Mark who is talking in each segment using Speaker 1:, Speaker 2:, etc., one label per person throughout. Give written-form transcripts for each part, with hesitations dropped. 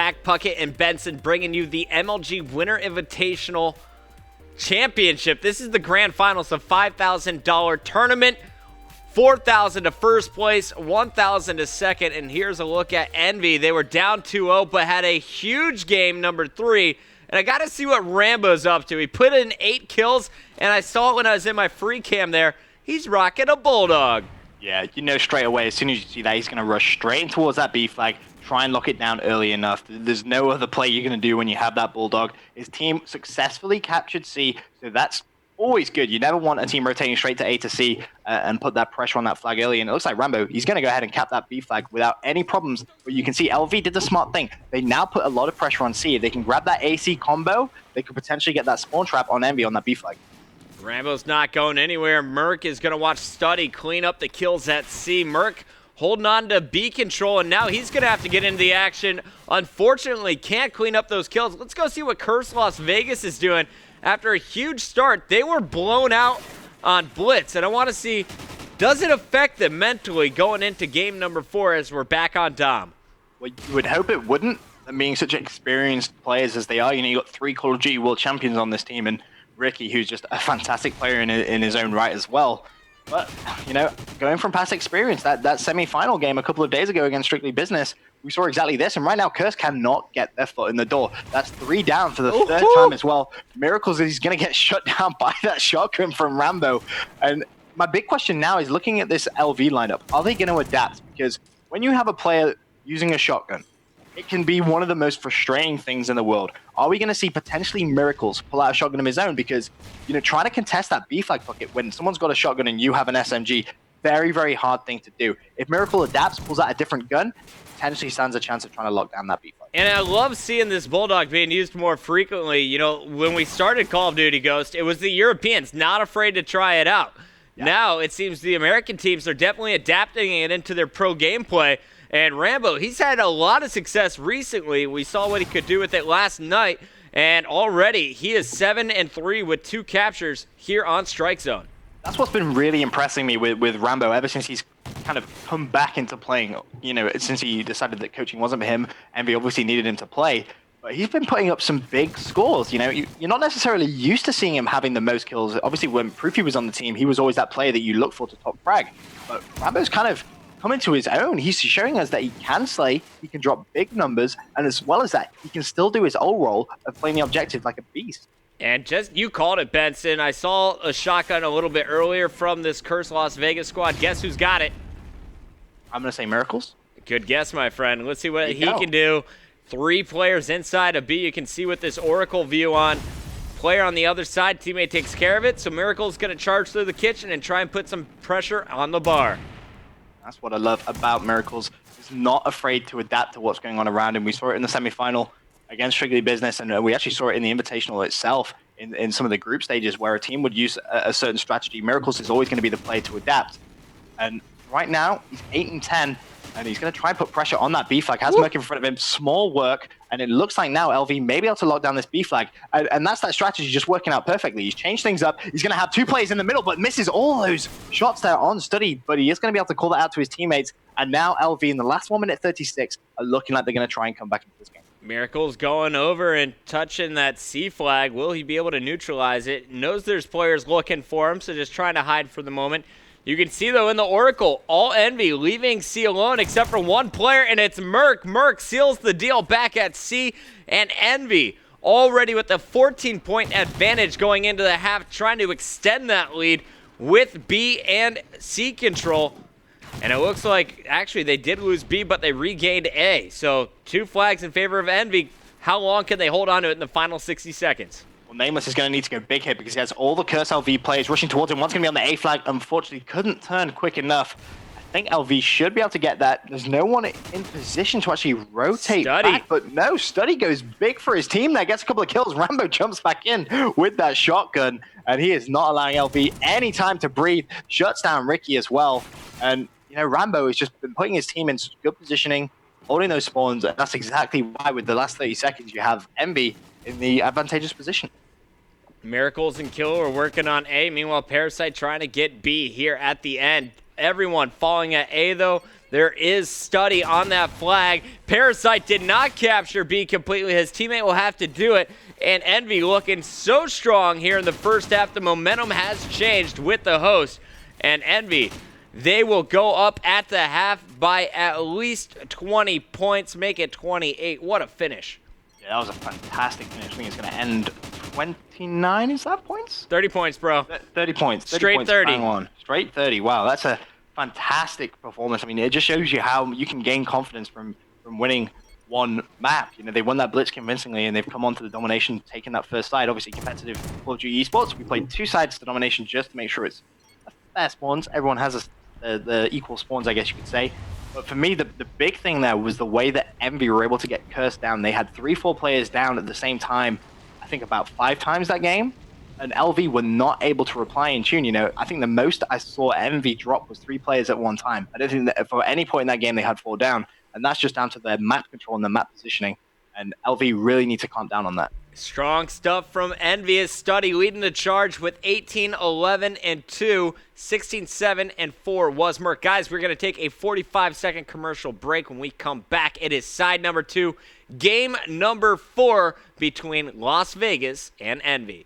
Speaker 1: back, Puckett and Benson, bringing you the MLG Winter Invitational Championship. This is the grand finals of $5,000 tournament. 4,000 to first place, 1,000 to second, and here's a look at Envy. They were down 2-0, but had a huge game, number 3, and I got to see what Rambo's up to. He put in 8 kills, and I saw it when I was in my free cam there. He's rocking a Bulldog.
Speaker 2: Yeah, you know straight away, as soon as you see that, he's going to rush straight in towards that B flag, try and lock it down early enough. There's no other play you're going to do when you have that Bulldog. His team successfully captured C, so that's always good. You never want a team rotating straight to A to C and put that pressure on that flag early. And it looks like Rambo, he's going to go ahead and cap that B flag without any problems. But you can see LV did the smart thing. They now put a lot of pressure on C. If they can grab that AC combo, they could potentially get that spawn trap on Envy on that B flag.
Speaker 1: Rambo's not going anywhere. Merc is going to watch Studdy clean up the kills at C. Merc holding on to B control, and now he's going to have to get into the action. Unfortunately, can't clean up those kills. Let's go see what Curse Las Vegas is doing. After a huge start, they were blown out on Blitz, and I want to see, does it affect them mentally going into game number 4 as we're back on Dom?
Speaker 2: Well, you would hope it wouldn't, being such experienced players as they are. You know, you got 3 Call of Duty World Champions on this team, and Ricky, who's just a fantastic player in his own right as well. But, you know, going from past experience, that semi-final game a couple of days ago against Strictly Business, we saw exactly this. And right now, Curse cannot get their foot in the door. That's 3 down for the third time as well. Miracles is he's going to get shut down by that shotgun from Rambo. And my big question now is looking at this LV lineup. Are they going to adapt? Because when you have a player using a shotgun, it can be one of the most frustrating things in the world. Are we going to see potentially Miracles pull out a shotgun of his own? Because, you know, trying to contest that B flag bucket when someone's got a shotgun and you have an SMG, very, very hard thing to do. If Miracle adapts, pulls out a different gun, potentially stands a chance of trying to lock down that B flag.
Speaker 1: And I love seeing this Bulldog being used more frequently. You know, when we started Call of Duty Ghost, it was the Europeans not afraid to try it out. Yeah. Now it seems the American teams are definitely adapting it into their pro gameplay. And Rambo, he's had a lot of success recently. We saw what he could do with it last night. And already he is 7-3 with 2 captures here on Strike Zone.
Speaker 2: That's what's been really impressing me with Rambo ever since he's kind of come back into playing. You know, since he decided that coaching wasn't for him, Envy obviously needed him to play. But he's been putting up some big scores. You know, you're not necessarily used to seeing him having the most kills. Obviously, when Proofy was on the team, he was always that player that you look for to top frag. But Rambo's kind of coming to his own. He's showing us that he can slay, he can drop big numbers, and as well as that, he can still do his old role of playing the objective like a beast.
Speaker 1: And just, you called it, Benson. I saw a shotgun a little bit earlier from this Curse Las Vegas squad. Guess who's got it?
Speaker 2: I'm going to say Miracles.
Speaker 1: Good guess, my friend. Let's see what he can do. 3 players inside of B. You can see with this Oracle view on. Player on the other side, teammate takes care of it. So Miracle's going to charge through the kitchen and try and put some pressure on the bar.
Speaker 2: That's what I love about Miracles. He's not afraid to adapt to what's going on around him. We saw it in the semifinal against Strictly Business, and we actually saw it in the Invitational itself in some of the group stages where a team would use a certain strategy. Miracles is always going to be the player to adapt. And right now, he's 8-10, and he's going to try and put pressure on that B flag. Has Merc in front of him, small work, and it looks like now LV may be able to lock down this B flag. And that's that strategy just working out perfectly. He's changed things up. He's going to have 2 players in the middle, but misses all those shots there on Studdy. But he is going to be able to call that out to his teammates. And now LV in the last 1:36 are looking like they're going to try and come back into this game.
Speaker 1: Miracle's going over and touching that C flag. Will he be able to neutralize it? Knows there's players looking for him, so just trying to hide for the moment. You can see, though, in the Oracle, all Envy leaving C alone except for 1 player, and it's Merc. Merc seals the deal back at C, and Envy already with a 14-point advantage going into the half, trying to extend that lead with B and C control. And it looks like, actually, they did lose B, but they regained A. So 2 flags in favor of Envy. How long can they hold on to it in the final 60 seconds?
Speaker 2: Well, Nameless is going to need to go big hit because he has all the Curse LV players rushing towards him. One's going to be on the A flag. Unfortunately, couldn't turn quick enough. I think LV should be able to get that. There's no one in position to actually rotate back, but no, Studdy goes big for his team there, gets a couple of kills. Rambo jumps back in with that shotgun, and he is not allowing LV any time to breathe. Shuts down Ricky as well. And, you know, Rambo has just been putting his team in good positioning, holding those spawns, and that's exactly why with the last 30 seconds you have Envy in the advantageous position.
Speaker 1: Miracles and Kill are working on A. Meanwhile, Parasite trying to get B here at the end. Everyone falling at A, though. There is Study on that flag. Parasite did not capture B completely. His teammate will have to do it. And Envy looking so strong here in the first half. The momentum has changed with the host. And Envy, they will go up at the half by at least 20 points, make it 28. What a finish.
Speaker 2: Yeah, that was a fantastic finish. I think it's going to end 29, is that points?
Speaker 1: 30 points, bro.
Speaker 2: 30 points. 30
Speaker 1: Straight
Speaker 2: points,
Speaker 1: 30.
Speaker 2: bang on. Straight 30. Wow, that's a fantastic performance. I mean, it just shows you how you can gain confidence from winning one map. You know, they won that Blitz convincingly, and they've come on to the domination, taking that first side. Obviously, competitive Call of Duty esports. We played 2 sides to domination just to make sure it's fair spawns. Everyone has the equal spawns, I guess you could say. But for me, the big thing there was the way that Envy were able to get cursed down. They had 3-4 players down at the same time, I think about 5 times that game. And LV were not able to reply in tune. You know, I think the most I saw Envy drop was 3 players at one time. I don't think that for any point in that game they had 4 down. And that's just down to their map control and their map positioning. And LV really need to calm down on that.
Speaker 1: Strong stuff from Envious. Study leading the charge with 18, 11, and 2. 16, 7, and 4 was Merc. Guys, we're going to take a 45-second commercial break. When we come back, it is side number 2, game number 4 between Las Vegas and Envy.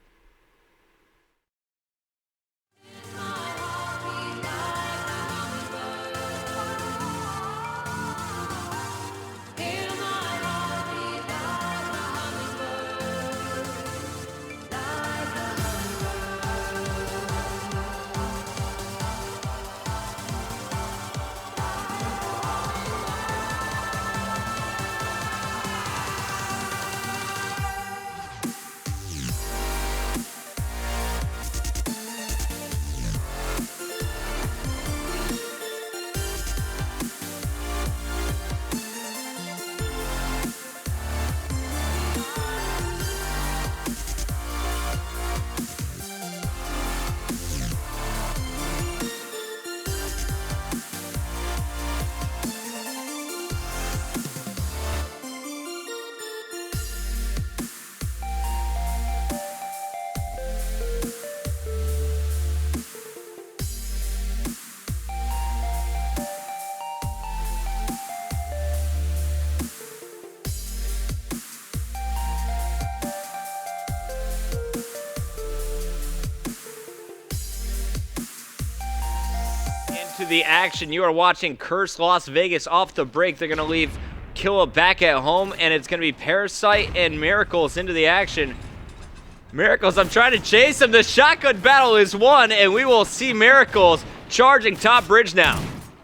Speaker 1: The action. You are watching Curse Las Vegas. Off the break, they're going to leave Killa back at home, and it's going to be Parasite and Miracles into the action. Miracles, I'm trying to chase him. The shotgun battle is won, and we will see Miracles charging top bridge now.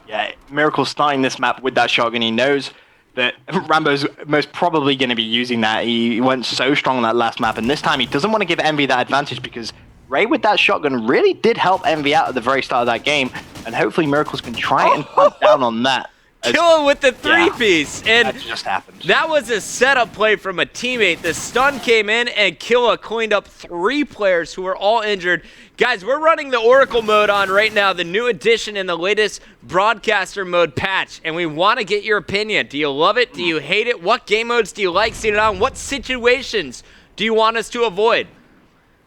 Speaker 2: Yeah, Miracles starting this map with that shotgun. He knows that Rambo's most probably going to be using that. He went so strong on that last map, and this time he doesn't want to give Envy that advantage because Ray with that shotgun really did help Envy out at the very start of that game, and hopefully Miracles can try and clamp down on that.
Speaker 1: Kill him with the 3-piece, and
Speaker 2: that just happened.
Speaker 1: That was a setup play from a teammate. The stun came in, and Killa cleaned up 3 players who were all injured. Guys, we're running the Oracle mode on right now, the new addition in the latest broadcaster mode patch, and we want to get your opinion. Do you love it? Do you hate it? What game modes do you like seeing it on? What situations do you want us to avoid?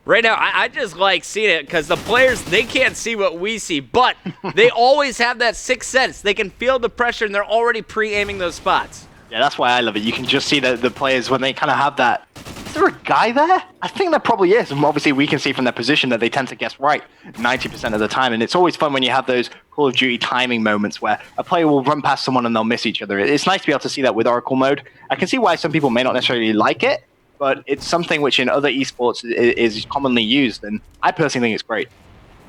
Speaker 1: Right now, I just like seeing it because the players, they can't see what we see, but they always have that sixth sense. They can feel the pressure, and they're already pre-aiming those spots.
Speaker 2: Yeah, that's why I love it. You can just see the players when they kind of have that. Is there a guy there? I think there probably is. And obviously, we can see from their position that they tend to guess right 90% of the time. And it's always fun when you have those Call of Duty timing moments where a player will run past someone and they'll miss each other. It's nice to be able to see that with Oracle mode. I can see why some people may not necessarily like it, but it's something which in other esports is commonly used, and I personally think it's great.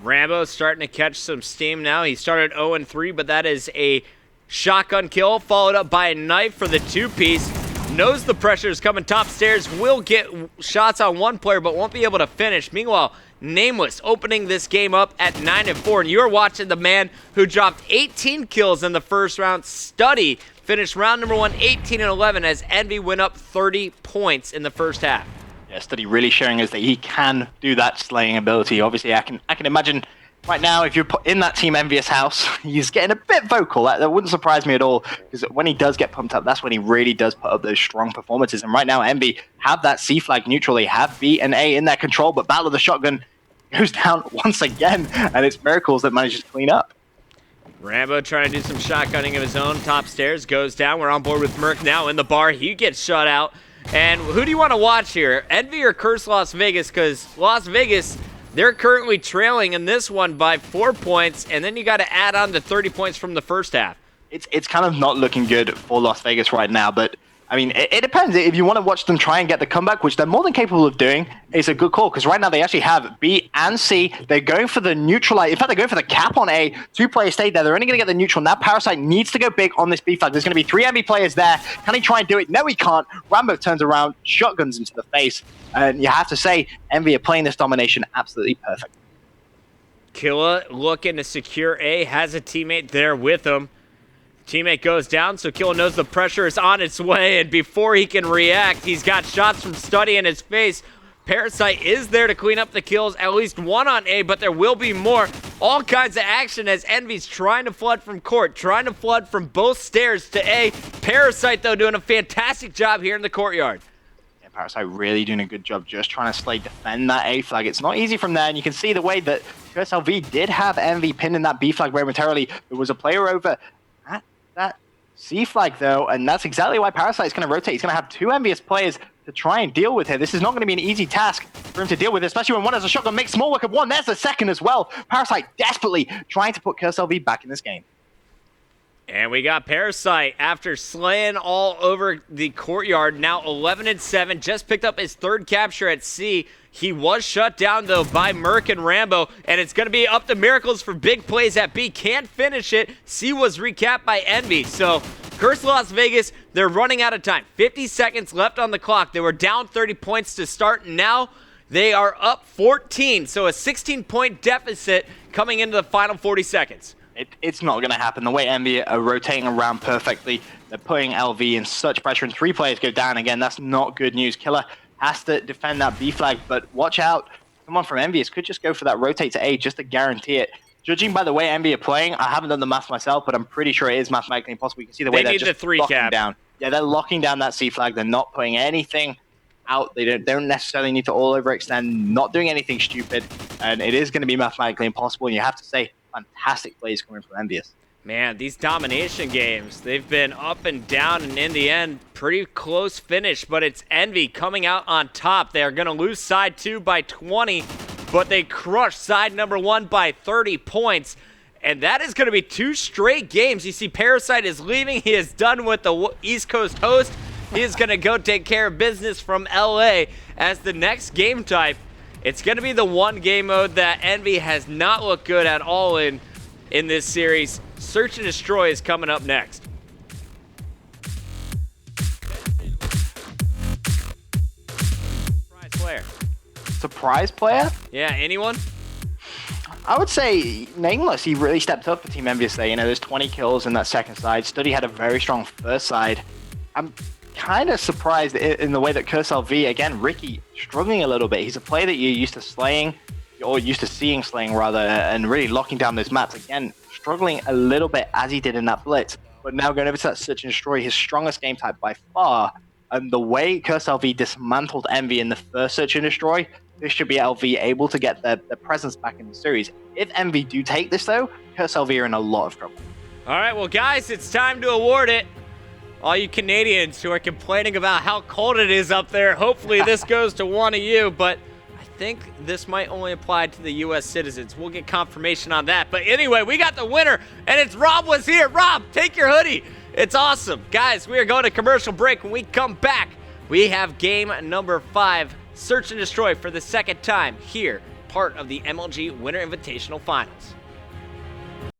Speaker 1: Rambo's starting to catch some steam now. He started 0-3, but that is a shotgun kill, followed up by a knife for the 2-piece. Knows the pressure is coming top stairs, will get shots on one player, but won't be able to finish. Meanwhile, Nameless opening this game up at 9-4, and you're watching the man who dropped 18 kills in the first round. Study finished round number 1, 18-11, as Envy went up 30 points in the first half.
Speaker 2: Yeah, Study really showing us that he can do that slaying ability. Obviously, I can imagine right now, if you're in that Team Envious house, he's getting a bit vocal. That wouldn't surprise me at all, because when he does get pumped up, that's when he really does put up those strong performances. And right now, Envy have that C flag neutral. They have B and A in their control, but Battle of the Shotgun goes down once again, and it's Miracles that manages to clean up.
Speaker 1: Rambo trying to do some shotgunning of his own. Top stairs, goes down. We're on board with Merc now in the bar. He gets shut out. And who do you want to watch here? Envy or Curse Las Vegas? Because Las Vegas, they're currently trailing in this one by 4 points. And then you got to add on the 30 points from the first half.
Speaker 2: It's kind of not looking good for Las Vegas right now, but I mean, it depends. If you want to watch them try and get the comeback, which they're more than capable of doing, it's a good call, because right now they actually have B and C. They're going for the neutralize. In fact, they're going for the cap on A. 2 players stayed there. They're only going to get the neutral. Now Parasite needs to go big on this B flag. There's going to be 3 Envy players there. Can he try and do it? No, he can't. Rambo turns around, shotguns into the face. And you have to say, Envy are playing this domination absolutely perfect.
Speaker 1: Killa looking to secure A, has a teammate there with him. Teammate goes down, so Killa knows the pressure is on its way, and before he can react, he's got shots from Study in his face. Parasite is there to clean up the kills, at least 1 on A, but there will be more. All kinds of action as Envy's trying to flood from court, trying to flood from both stairs to A. Parasite, though, doing a fantastic job here in the courtyard.
Speaker 2: Yeah, Parasite really doing a good job just trying to slay defend that A flag. It's not easy from there, and you can see the way that Curse LV did have Envy pinned in that B flag momentarily. There was a player over at that C flag, though, and that's exactly why Parasite is going to rotate. He's going to have 2 envious players to try and deal with here. This is not going to be an easy task for him to deal with, especially when one has a shotgun, makes small work of one. There's the second as well. Parasite desperately trying to put Curse LV back in this game.
Speaker 1: And we got Parasite after slaying all over the courtyard. Now 11-7, just picked up his 3rd capture at C. He was shut down, though, by Merc and Rambo, and it's going to be up to Miracles for big plays at B. Can't finish it. C was recapped by Envy. So, Curse Las Vegas, they're running out of time. 50 seconds left on the clock. They were down 30 points to start, and now they are up 14. So, a 16-point deficit coming into the final 40 seconds.
Speaker 2: It's not going to happen. The way Envy are rotating around perfectly, they're putting LV in such pressure, and 3 players go down again. That's not good news. Killer has to defend that B flag, but watch out. Someone from Envious could just go for that rotate to A just to guarantee it. Judging by the way Envy are playing, I haven't done the math myself, but I'm pretty sure it is mathematically impossible. You can see the way they're just locking down. Yeah, they're locking down that C flag. They're not putting anything out. They don't necessarily need to all overextend, not doing anything stupid, and it is going to be mathematically impossible, and you have to say, fantastic plays coming from Envious.
Speaker 1: Man, these domination games, they've been up and down, and in the end, pretty close finish, but it's Envy coming out on top. They are going to lose side 2 by 20, but they crush side number 1 by 30 points, and that is going to be 2 straight games. You see Parasite is leaving. He is done with the East Coast host. He is going to go take care of business from LA as the next game type. It's going to be the one game mode that Envy has not looked good at all in this series. Search and Destroy is coming up next. Surprise player.
Speaker 2: Surprise player?
Speaker 1: Yeah, anyone?
Speaker 2: I would say Nameless. He really stepped up for Team Envious there. You know, there's 20 kills in that second side. Study had a very strong first side. I'm kind of surprised in the way that Curse LV, again, Ricky, struggling a little bit. He's a player that you're used to slaying, or used to seeing slaying rather, and really locking down those maps. Again, struggling a little bit as he did in that blitz, but now going over to that Search and Destroy, his strongest game type by far. And the way Curse LV dismantled Envy in the first Search and Destroy, this should be LV able to get their presence back in the series. If Envy do take this though, Curse LV are in a lot of trouble.
Speaker 1: All right, well guys, it's time to award it. All you Canadians who are complaining about how cold it is up there, hopefully this goes to one of you, but I think this might only apply to the U.S. citizens. We'll get confirmation on that. But anyway, we got the winner, and it's Rob was here. Rob, take your hoodie. It's awesome. Guys, we are going to commercial break. When we come back, we have game number 5, Search and Destroy for the second time here, part of the MLG Winter Invitational Finals.